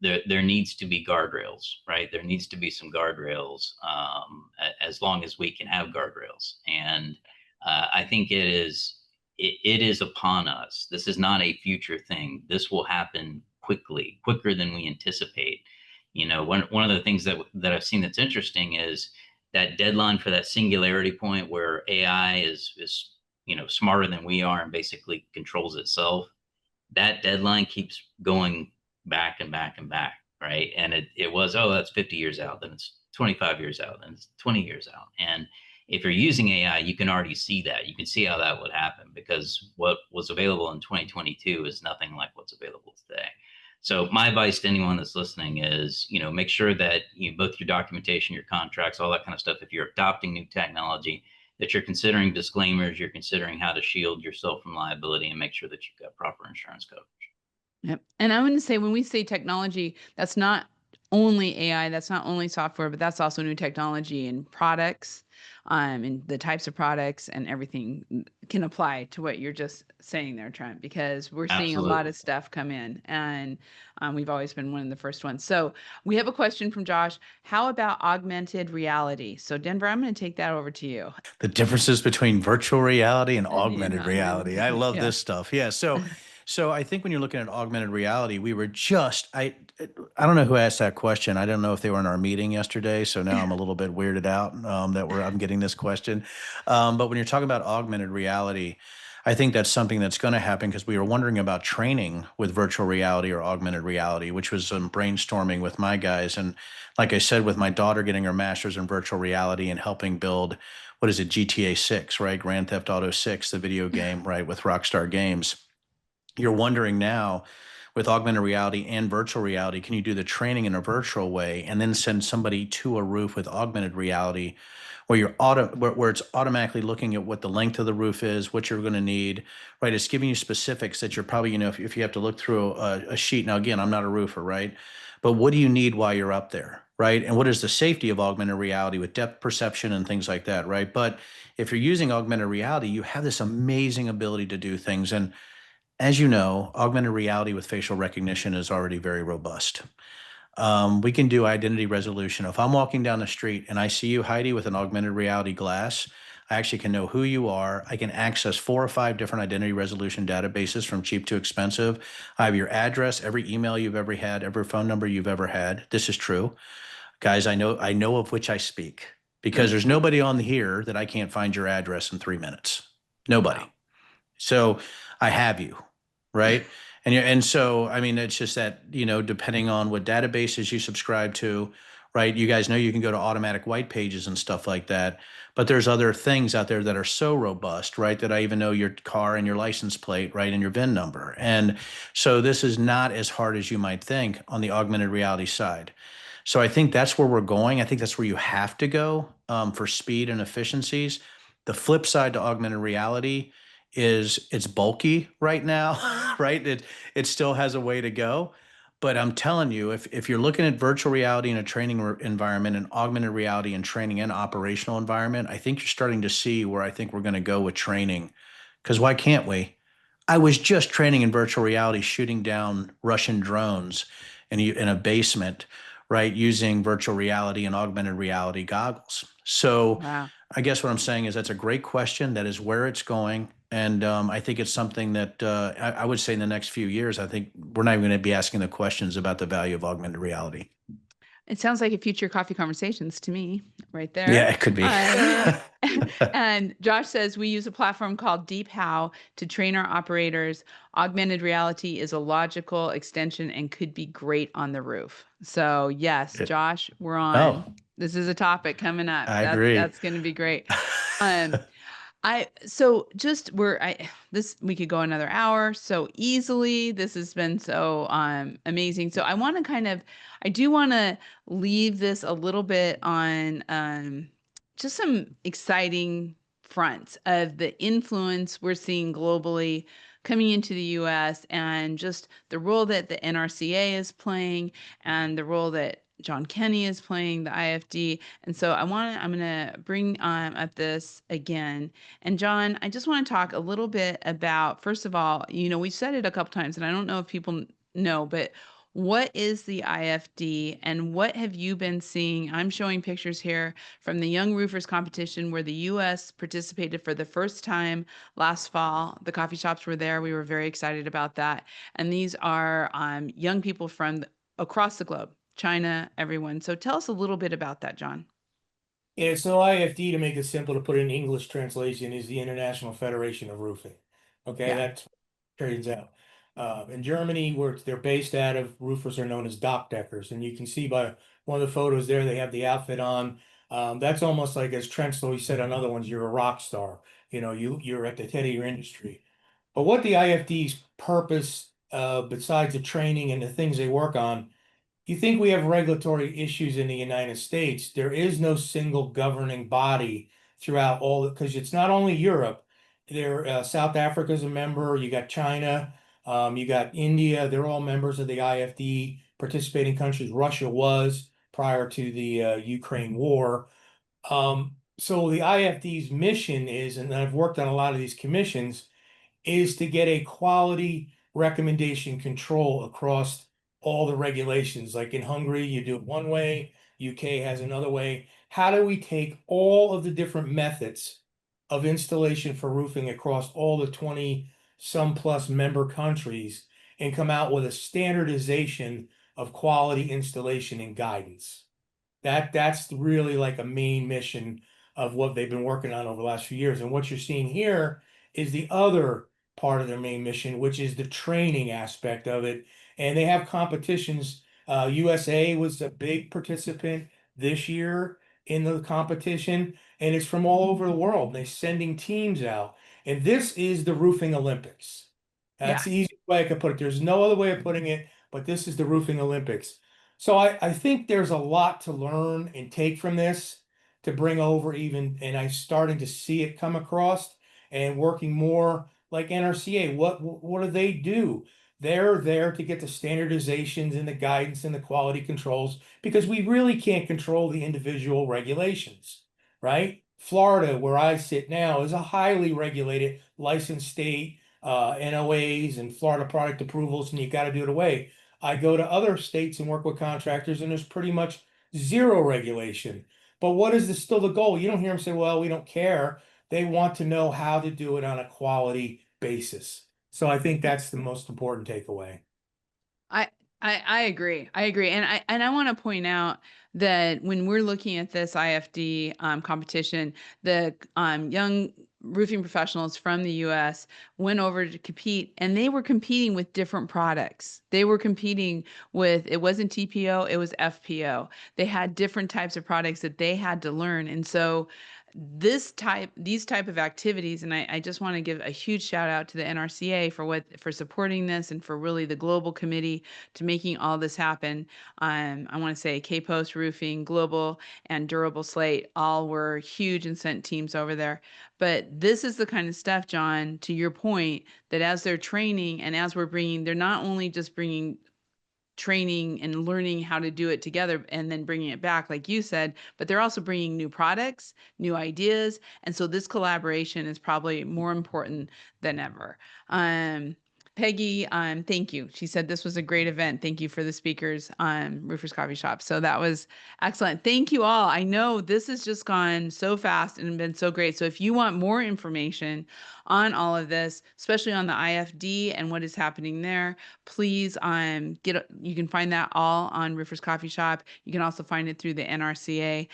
There needs to be guardrails, right? There needs to be some guardrails, as long as we can have guardrails. And I think it is upon us. This is not a future thing. This will happen quicker than we anticipate. One of the things that I've seen that's interesting is that deadline for that singularity point where AI is smarter than we are and basically controls itself, that deadline keeps going back and back and back, right? And it was, oh, that's 50 years out, then it's 25 years out, then it's 20 years out. And if you're using AI, you can already see that. You can see how that would happen, because what was available in 2022 is nothing like what's available today. So my advice to anyone that's listening is, make sure that both your documentation, your contracts, all that kind of stuff, if you're adopting new technology, that you're considering disclaimers, you're considering how to shield yourself from liability, and make sure that you've got proper insurance coverage. Yep. And I want to say, when we say technology, that's not only AI, that's not only software, but that's also new technology and products, and the types of products and everything can apply to what you're just saying there, Trent, because we're seeing a lot of stuff come in, and we've always been one of the first ones. So we have a question from Josh. How about augmented reality? So Denver, I'm going to take that over to you. The differences between virtual reality and augmented reality. I love Yeah. this stuff. Yeah. So I think when you're looking at augmented reality, we were I don't know who asked that question. I don't know if they were in our meeting yesterday. So now I'm a little bit weirded out that I'm getting this question. But when you're talking about augmented reality, I think that's something that's going to happen, because we were wondering about training with virtual reality or augmented reality, which was some brainstorming with my guys. And like I said, with my daughter getting her master's in virtual reality and helping build, what is it, GTA 6, right? Grand Theft Auto 6, the video game, right, with Rockstar Games. You're wondering now, with augmented reality and virtual reality, can you do the training in a virtual way and then send somebody to a roof with augmented reality, where where it's automatically looking at what the length of the roof is, what you're going to need, right? It's giving you specifics that you're probably, if you have to look through a sheet. Now, again, I'm not a roofer, right? But what do you need while you're up there, right? And what is the safety of augmented reality with depth perception and things like that, right? But if you're using augmented reality, you have this amazing ability to do things. And as you know, augmented reality with facial recognition is already very robust. We can do identity resolution. If I'm walking down the street and I see you, Heidi, with an augmented reality glass, I actually can know who you are. I can access 4 or 5 different identity resolution databases, from cheap to expensive. I have your address, every email you've ever had, every phone number you've ever had. This is true. Guys, I know of which I speak, because there's nobody on here that I can't find your address in 3 minutes. Nobody. Wow. So I have you, right? And so, I mean, it's just that, depending on what databases you subscribe to, right? You guys know you can go to automatic white pages and stuff like that. But there's other things out there that are so robust, right? That I even know your car and your license plate, right? And your VIN number. And so this is not as hard as you might think on the augmented reality side. So I think that's where we're going. I think that's where you have to go for speed and efficiencies. The flip side to augmented reality is it's bulky right now, right? It still has a way to go. But I'm telling you, if you're looking at virtual reality in a training environment, and augmented reality in training and operational environment, I think you're starting to see where I think we're going to go with training. Because why can't we? I was just training in virtual reality, shooting down Russian drones in a basement, right, using virtual reality and augmented reality goggles. So Wow. I guess what I'm saying is that's a great question. That is where it's going. And I think it's something that I would say in the next few years, I think we're not even going to be asking the questions about the value of augmented reality. It sounds like a future coffee conversations to me, right there. Yeah, it could be. And Josh says, we use a platform called DeepHow to train our operators. Augmented reality is a logical extension and could be great on the roof. So yes, Josh, we're on. Oh, This is a topic coming up. I agree. That's going to be great. We could go another hour so easily. This has been so amazing. So I do want to leave this a little bit on just some exciting fronts of the influence we're seeing globally coming into the US, and just the role that the NRCA is playing, and the role that John Kenney is playing, the IFD. And so I'm going to bring up this again. And John, I just want to talk a little bit about, first of all, we said it a couple times, and I don't know if people know, but what is the IFD and what have you been seeing? I'm showing pictures here from the Young Roofers competition, where the U.S. participated for the first time last fall. The coffee shops were there. We were very excited about that. And these are young people from across the globe, China, everyone. So tell us a little bit about that, John. Yeah, so IFD, to make it simple, to put it in English translation, is the International Federation of Roofing. Okay, Yeah. that's what it turns out. In Germany, where they're based out of, roofers are known as Dachdeckers, and you can see by one of the photos there, they have the outfit on. That's almost like, as Trent's always said on other ones, you're a rock star. You're at the head of your industry. But what the IFD's purpose, besides the training and the things they work on, you think we have regulatory issues in the United States. There is no single governing body throughout all, because it's not only Europe. South Africa's a member. You got China, you got India. They're all members of the IFD, participating countries. Russia was prior to the Ukraine war. So the IFD's mission is, and I've worked on a lot of these commissions, is to get a quality recommendation control across all the regulations. Like in Hungary, you do it one way, UK has another way. How do we take all of the different methods of installation for roofing across all the 20 some plus member countries and come out with a standardization of quality installation and guidance? That's really like a main mission of what they've been working on over the last few years. And what you're seeing here is the other part of their main mission, which is the training aspect of it. And they have competitions. USA was a big participant this year in the competition, and it's from all over the world. They're sending teams out. And this is the roofing Olympics. That's the easiest way I could put it. There's no other way of putting it, but this is the roofing Olympics. So I think there's a lot to learn and take from this to bring over even, and I'm starting to see it come across and working more like NRCA. What do they do? They're there to get the standardizations and the guidance and the quality controls, because we really can't control the individual regulations, right? Florida, where I sit now, is a highly regulated licensed state, NOAs and Florida product approvals, and you got to do it away. I go to other states and work with contractors, and there's pretty much zero regulation. But what is still the goal? You don't hear them say, well, we don't care. They want to know how to do it on a quality basis. So I think that's the most important takeaway. I I agree. I agree. And I want to point out that when we're looking at this IFD competition, the young roofing professionals from the US went over to compete, and they were competing with different products. They were competing with, it wasn't TPO, it was FPO. They had different types of products that they had to learn. And so these type of activities, and I just want to give a huge shout out to the NRCA for supporting this, and for really the global committee to making all this happen. I want to say K-Post Roofing, Global, and Durable Slate all were huge and sent teams over there. But this is the kind of stuff, John, to your point, that as they're training and as we're bringing, they're not only just bringing training and learning how to do it together and then bringing it back, like you said, but they're also bringing new products, new ideas. And so this collaboration is probably more important than ever. Peggy, thank you. She said this was a great event. Thank you for the speakers on Roofers Coffee Shop. So that was excellent. Thank you all. I know this has just gone so fast and been so great. So if you want more information on all of this, especially on the IFD and what is happening there, please you can find that all on Roofers Coffee Shop. You can also find it through the NRCA.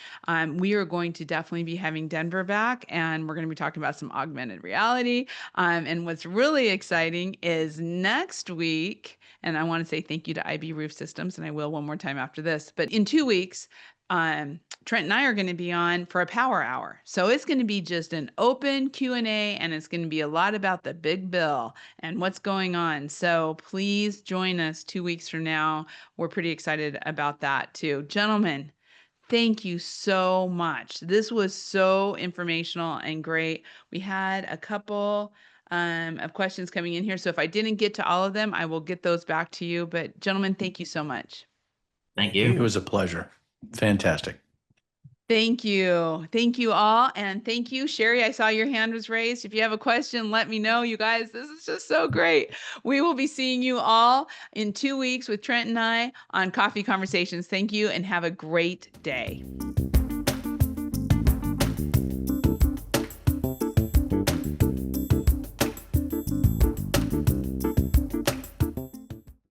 We are going to definitely be having Denver back, and we're going to be talking about some augmented reality. And what's really exciting is next week, and I want to say thank you to IB Roof Systems, and I will one more time after this, but in 2 weeks, Trent and I are going to be on for a power hour. So it's going to be just an open Q&A, and it's going to be a lot about the big bill and what's going on. So please join us 2 weeks from now. We're pretty excited about that too. Gentlemen, thank you so much. This was so informational and great. We had a couple of questions coming in here. So if I didn't get to all of them, I will get those back to you. But gentlemen, thank you so much. Thank you. It was a pleasure. Fantastic. Thank you. Thank you all. And thank you, Sherry. I saw your hand was raised. If you have a question, let me know. You guys, this is just so great. We will be seeing you all in 2 weeks with Trent and I on Coffee Conversations. Thank you and have a great day.